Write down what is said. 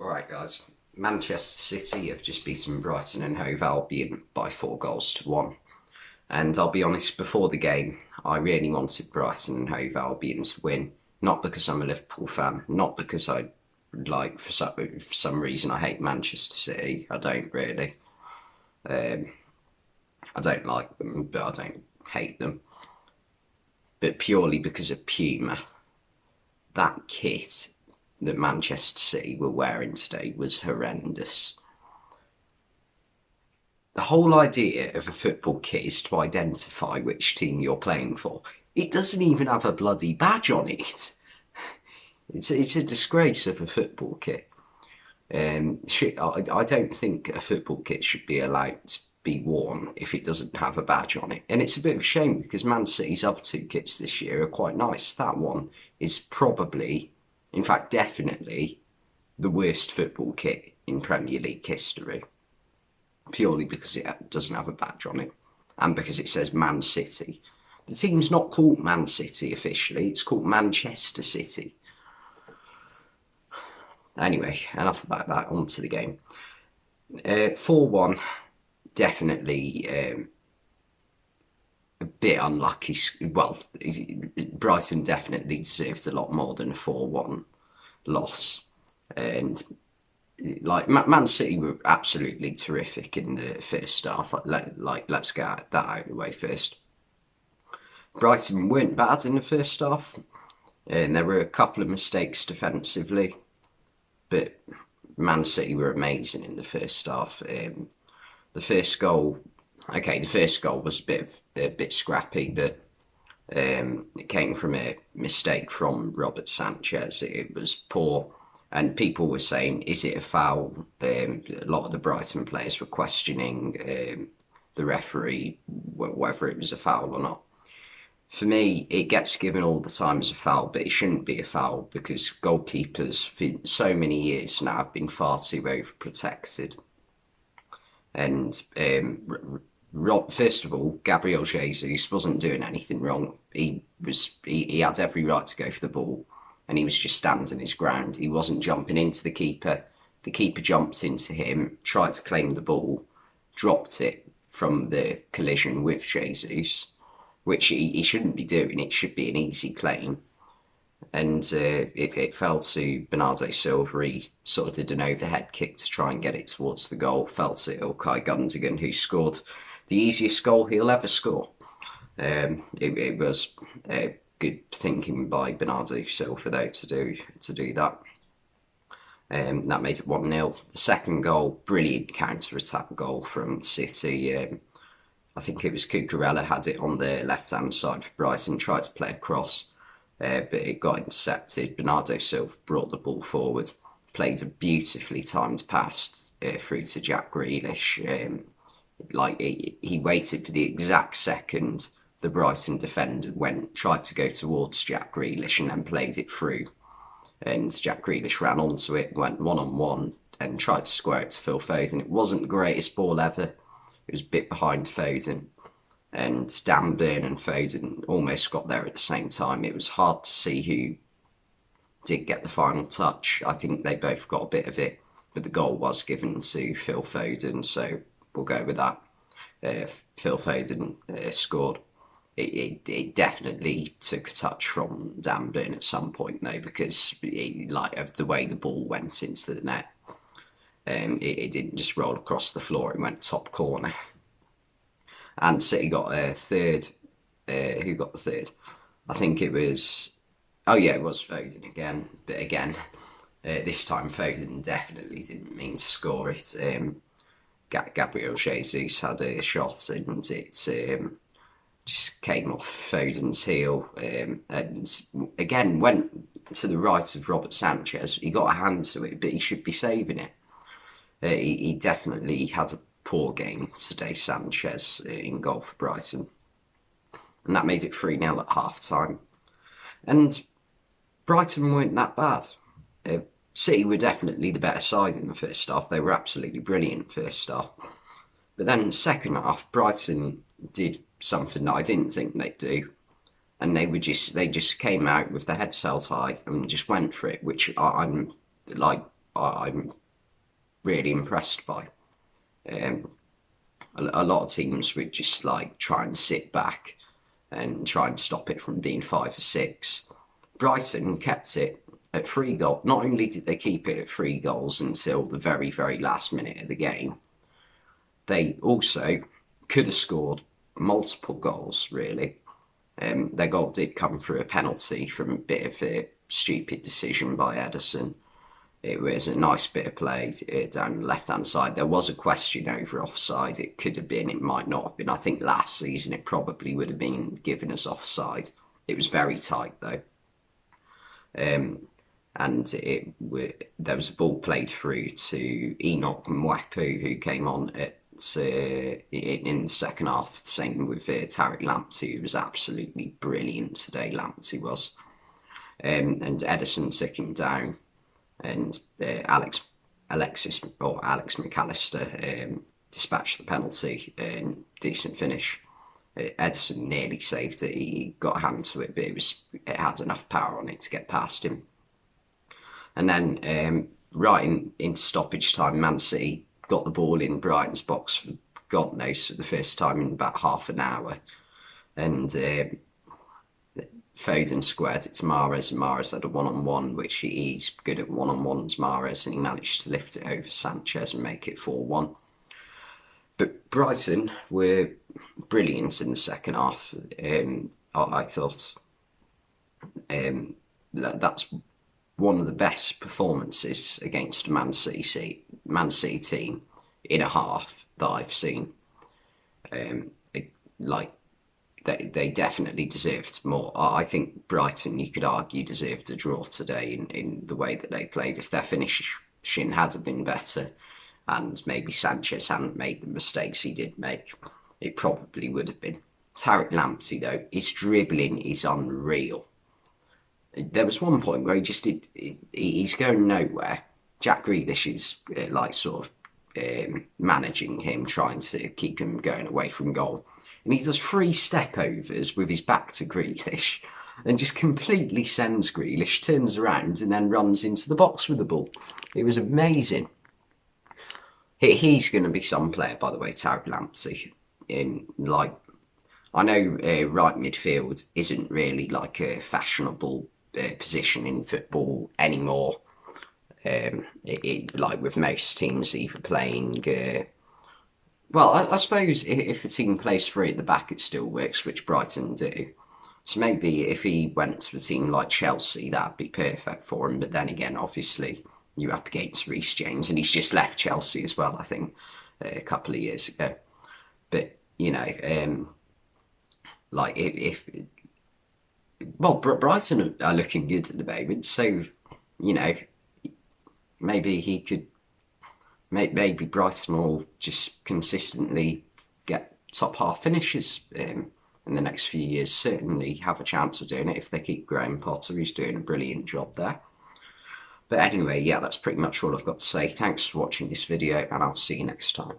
Alright guys, Manchester City have just beaten Brighton and Hove Albion by 4 goals to 1. And I'll be honest, before the game, I really wanted Brighton and Hove Albion to win. Not because I'm a Liverpool fan, not because for some reason I hate Manchester City. I don't really. I don't like them, but I don't hate them. But purely because of Puma. That kit that Manchester City were wearing today was horrendous. The whole idea of a football kit is to identify which team you're playing for. It doesn't even have a bloody badge on it. It's a disgrace of a football kit. I don't think a football kit should be allowed to be worn if it doesn't have a badge on it. And it's a bit of a shame because Man City's other two kits this year are quite nice. That one is probably, in fact definitely, the worst football kit in Premier League history. Purely because it doesn't have a badge on it. And because it says Man City. The team's not called Man City officially, it's called Manchester City. Anyway, enough about that, on to the game. 4-1, definitely a bit unlucky. Well, Brighton definitely deserved a lot more than a 4-1 loss. And like Man City were absolutely terrific in the first half. Let's get that out of the way first. Brighton weren't bad in the first half, and there were a couple of mistakes defensively, but Man City were amazing in the first half. The first goal was a bit scrappy, but it came from a mistake from Robert Sanchez. It was poor. And people were saying, is it a foul? A lot of the Brighton players were questioning the referee, whether it was a foul or not. For me, it gets given all the time as a foul, but it shouldn't be a foul because goalkeepers for so many years now have been far too overprotected. And first of all, Gabriel Jesus wasn't doing anything wrong. He had every right to go for the ball. And he was just standing his ground. He wasn't jumping into the keeper. The keeper jumped into him, tried to claim the ball, dropped it from the collision with Jesus, which he shouldn't be doing. It should be an easy claim. And if it fell to Bernardo Silva, he sort of did an overhead kick to try and get it towards the goal. Fell to Ilkay Gundogan, who scored the easiest goal he'll ever score. It was good thinking by Bernardo Silva though to do that. That made it 1-0. The second goal, brilliant counter-attack goal from City. I think it was Cucurella had it on the left-hand side for Brighton, tried to play across, but it got intercepted. Bernardo Silva brought the ball forward, played a beautifully timed pass through to Jack Grealish. He waited for the exact second the Brighton defender tried to go towards Jack Grealish and then played it through. And Jack Grealish ran onto it, went one-on-one and tried to square it to Phil Foden. It wasn't the greatest ball ever. It was a bit behind Foden. And Dan Burn and Foden almost got there at the same time. It was hard to see who did get the final touch. I think they both got a bit of it, but the goal was given to Phil Foden, so we'll go with that. Phil Foden scored. It definitely took a touch from Dan Burn at some point though, because of the way the ball went into the net. It didn't just roll across the floor, it went top corner. And City got a third. Who got the third? I think it was... Oh yeah, it was Foden again. But again, this time Foden definitely didn't mean to score it. Gabriel Jesus had a shot and it... just came off Foden's heel and again went to the right of Robert Sanchez. He got a hand to it, but he should be saving it. He definitely had a poor game today, Sanchez, in goal for Brighton. And that made it 3-0 at half-time. And Brighton weren't that bad. City were definitely the better side in the first half. They were absolutely brilliant first half. But then second half, Brighton did something that I didn't think they'd do, and they just came out with their heads held high and just went for it, which I'm I'm really impressed by. A lot of teams would just like try and sit back and try and stop it from being 5 or 6. Brighton kept it at 3 goals. Not only did they keep it at 3 goals until the very, very last minute of the game, they also could have scored multiple goals, really. Their goal did come through a penalty from a bit of a stupid decision by Ederson. It was a nice bit of play down the left-hand side. There was a question over offside. It could have been, it might not have been. I think last season it probably would have been given as offside. It was very tight, though. And there was a ball played through to Enoch Mwepu, who came on in the second half. Same with Tariq Lamptey, who was absolutely brilliant today. Lamptey was. And Ederson took him down. And Alex McAllister dispatched the penalty. Decent finish. Ederson nearly saved it. He got a hand to it, but it had enough power on it to get past him. And then right into stoppage time, Man City got the ball in Brighton's box for God knows for the first time in about half an hour. And Foden squared it to Mahrez, and Mahrez had a one-on-one, which he's good at one-on-ones, Mahrez, and he managed to lift it over Sanchez and make it 4-1. But Brighton were brilliant in the second half. I thought that's one of the best performances against a Man City team in a half that I've seen. They definitely deserved more. I think Brighton, you could argue, deserved a draw today in the way that they played. If their finishing had been better, and maybe Sanchez hadn't made the mistakes he did make, it probably would have been. Tariq Lamptey, though, his dribbling is unreal. There was one point where he's going nowhere. Jack Grealish is managing him, trying to keep him going away from goal. And he does 3 step-overs with his back to Grealish and just completely sends Grealish, turns around and then runs into the box with the ball. It was amazing. He's going to be some player, by the way, Tariq Lamptey. I know right midfield isn't really like a fashionable position in football anymore. Like with most teams either playing... I suppose if a team plays 3 at the back, it still works, which Brighton do. So maybe if he went to a team like Chelsea, that'd be perfect for him. But then again, obviously, you're up against Reece James, and he's just left Chelsea as well, I think, a couple of years ago. But, Brighton are looking good at the moment, so, maybe he could... Maybe Brighton will just consistently get top half finishes in the next few years. Certainly have a chance of doing it if they keep Graham Potter, who's doing a brilliant job there. But anyway, yeah, that's pretty much all I've got to say. Thanks for watching this video, and I'll see you next time.